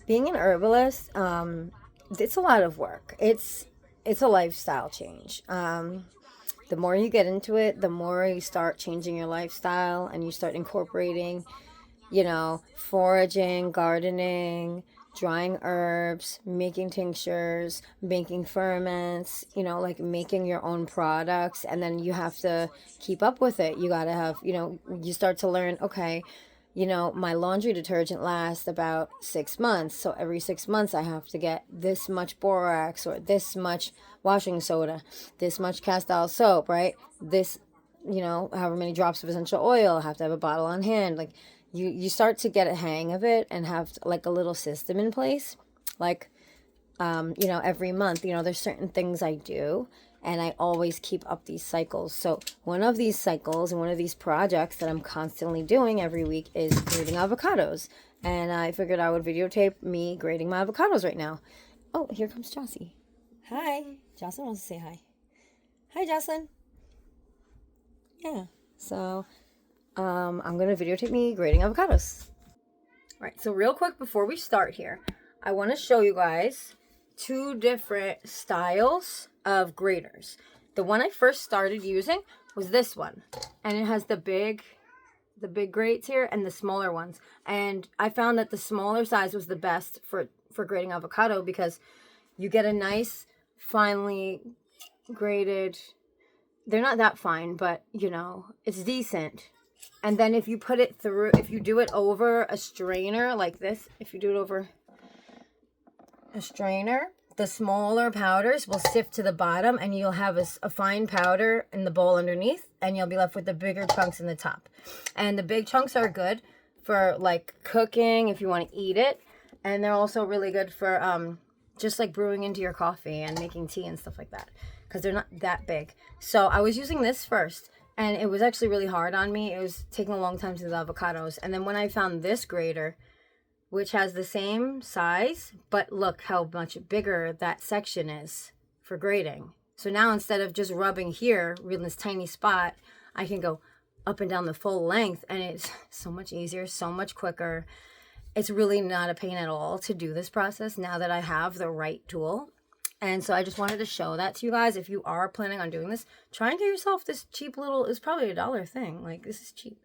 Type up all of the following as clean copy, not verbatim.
being an herbalist, it's a lot of work. It's a lifestyle change. The more you get into it, the more you start changing your lifestyle and you start incorporating, foraging, gardening, drying herbs, making tinctures, making ferments, like making your own products. And then you have to keep up with it. You got to have, you start to learn, okay, my laundry detergent lasts about 6 months. So every 6 months, I have to get this much borax or this much washing soda, this much castile soap, right? This, however many drops of essential oil, I have to have a bottle on hand. Like you start to get a hang of it and have like a little system in place. Like, every month, there's certain things I do and I always keep up these cycles. So one of these cycles and one of these projects that I'm constantly doing every week is grating avocados. And I figured I would videotape me grating my avocados right now. Oh, here comes Jossie. Hi. Jocelyn wants to say hi. Hi, Jocelyn. Yeah. So I'm going to videotape me grating avocados. All right. So real quick before we start here, I want to show you guys two different styles of graters. The one I first started using was this one, and it has the big grates here and the smaller ones. And I found that the smaller size was the best for grating avocado because you get a nice finely grated. They're not that fine, but it's decent. And then if you put it through, if you do it over a strainer like this, if you do it over a strainer, the smaller powders will sift to the bottom and you'll have a fine powder in the bowl underneath and you'll be left with the bigger chunks in the top. And the big chunks are good for like cooking if you want to eat it. And they're also really good for just like brewing into your coffee and making tea and stuff like that because they're not that big. So I was using this first and it was actually really hard on me. It was taking a long time to do the avocados. And then when I found this grater, which has the same size, but look how much bigger that section is for grating. So now instead of just rubbing here in this tiny spot, I can go up and down the full length and it's so much easier, so much quicker. It's really not a pain at all to do this process now that I have the right tool. And so I just wanted to show that to you guys. If you are planning on doing this, try and get yourself this cheap little, it's probably $1 thing. Like this is cheap.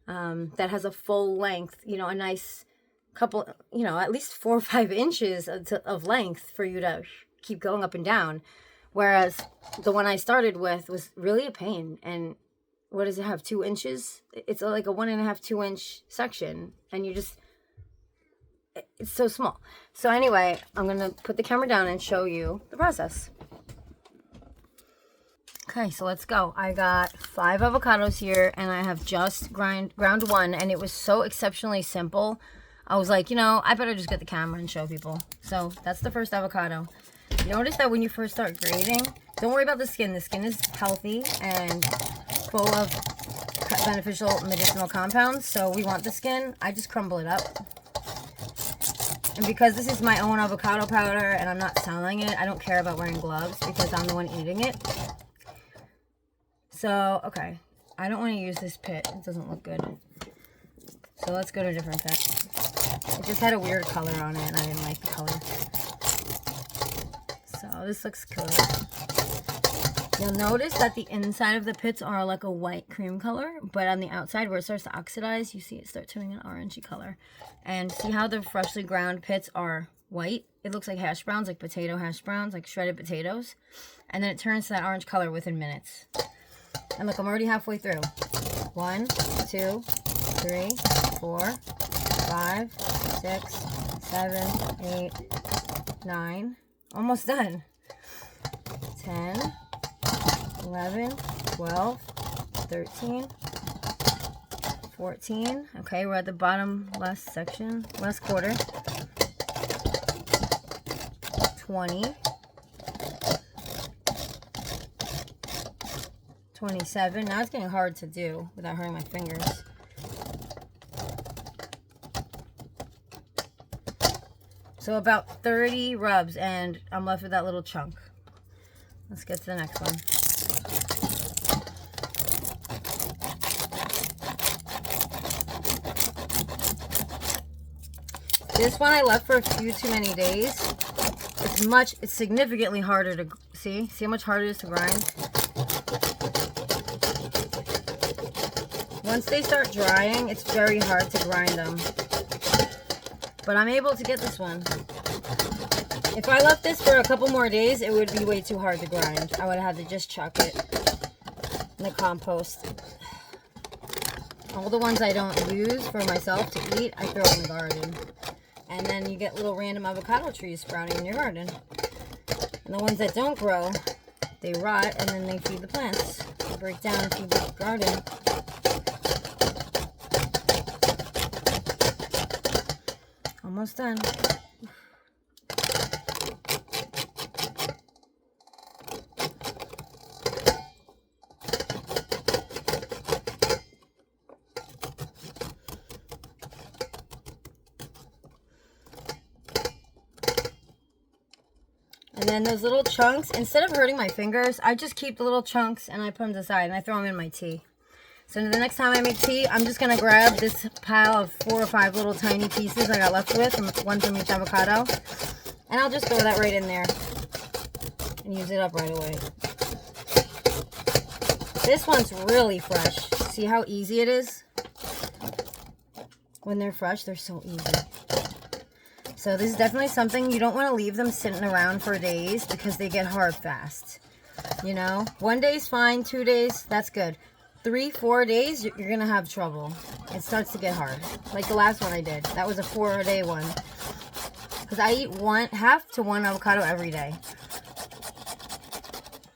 That has a full length, a nice couple, at least 4 or 5 inches of length for you to keep going up and down. Whereas the one I started with was really a pain. And what does it have? 2 inches? It's like a 1.5, 2-inch section. And it's so small. So anyway, I'm going to put the camera down and show you the process. Okay, so let's go. I got 5 avocados here and I have just ground one and it was so exceptionally simple. I was like, I better just get the camera and show people. So that's the first avocado. Notice that when you first start grating, don't worry about the skin. The skin is healthy and full of beneficial medicinal compounds. So we want the skin. I just crumble it up. And because this is my own avocado powder and I'm not selling it, I don't care about wearing gloves because I'm the one eating it. So, okay. I don't want to use this pit. It doesn't look good. So let's go to a different pit. It just had a weird color on it and I didn't like the color. So this looks good. You'll notice that the inside of the pits are like a white cream color, but on the outside where it starts to oxidize, you see it start turning an orangey color. And see how the freshly ground pits are white? It looks like hash browns, like potato hash browns, like shredded potatoes. And then it turns to that orange color within minutes. And look, I'm already halfway through. 1, 2, 3, 4, 5, 6, 7, 8, 9. Almost done. 10, 11, 12, 13, 14. Okay, we're at the bottom last section, last quarter. 20. 27. Now it's getting hard to do without hurting my fingers. So about 30 rubs and I'm left with that little chunk. Let's get to the next one. This one I left for a few too many days. It's significantly harder to, see how much harder it is to grind? Once they start drying, it's very hard to grind them. But I'm able to get this one. If I left this for a couple more days, it would be way too hard to grind. I would have had to just chuck it in the compost. All the ones I don't use for myself to eat, I throw in the garden. And then you get little random avocado trees sprouting in your garden. And the ones that don't grow, they rot and then they feed the plants. They break down and feed the garden. Almost done. And then those little chunks, instead of hurting my fingers, I just keep the little chunks and I put them to the side and I throw them in my tea. So the next time I make tea, I'm just going to grab this pile of 4 or 5 little tiny pieces I got left with, one from each avocado, and I'll just throw that right in there and use it up right away. This one's really fresh. See how easy it is? When they're fresh, they're so easy. So this is definitely something you don't want to leave them sitting around for days because they get hard fast. You know, 1 day's fine, 2 days, that's good. 3, 4 days, you're going to have trouble. It starts to get hard. Like the last one I did. That was a 4-day one. Because I eat half to one avocado every day.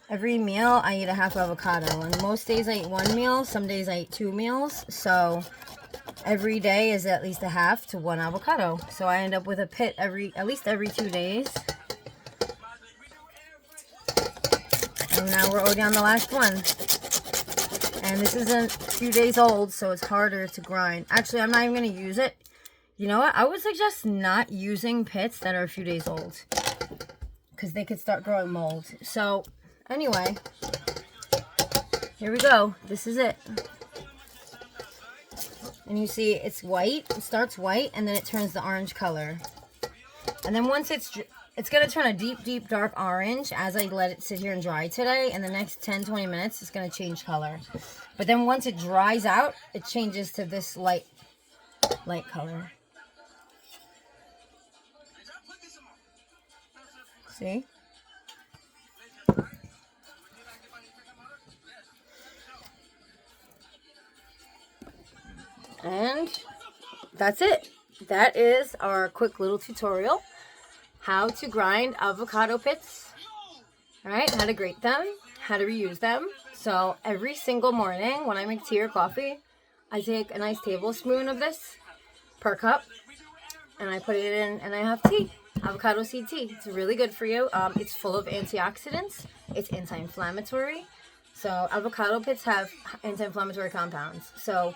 Every meal, I eat a half avocado. And most days I eat 1 meal. Some days I eat 2 meals. So every day is at least a half to 1 avocado. So I end up with a pit at least every 2 days. And now we're already on the last one. And this is a few days old, so it's harder to grind. Actually, I'm not even going to use it. You know what? I would suggest not using pits that are a few days old, because they could start growing mold. So, anyway, here we go. This is it. And you see it's white. It starts white, and then it turns the orange color. And then once it's going to turn a deep, deep, dark orange as I let it sit here and dry today. In the next 10, 20 minutes, it's going to change color. But then once it dries out, it changes to this light color. See? And that's it. That is our quick little tutorial. How to grind avocado pits. Alright, how to grate them, how to reuse them. So every single morning when I make tea or coffee, I take a nice tablespoon of this per cup and I put it in and I have tea. Avocado seed tea. It's really good for you. It's full of antioxidants. It's anti-inflammatory. So avocado pits have anti-inflammatory compounds. So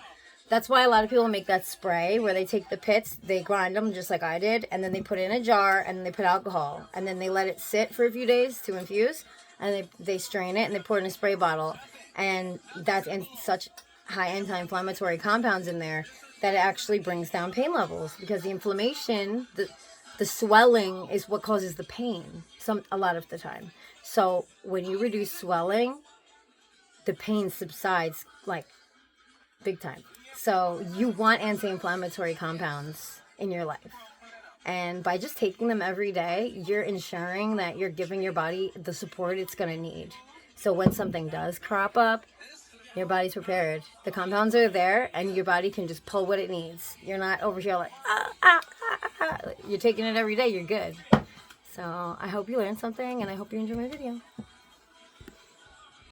that's why a lot of people make that spray where they take the pits, they grind them just like I did, and then they put it in a jar and they put alcohol. And then they let it sit for a few days to infuse, and they strain it and they pour it in a spray bottle. And that's such high anti-inflammatory compounds in there that it actually brings down pain levels, because the inflammation, the swelling is what causes the pain a lot of the time. So when you reduce swelling, the pain subsides like big time. So you want anti-inflammatory compounds in your life. And by just taking them every day, you're ensuring that you're giving your body the support it's going to need. So when something does crop up, your body's prepared. The compounds are there and your body can just pull what it needs. You're not over here like, You're taking it every day, you're good. So I hope you learned something and I hope you enjoy my video.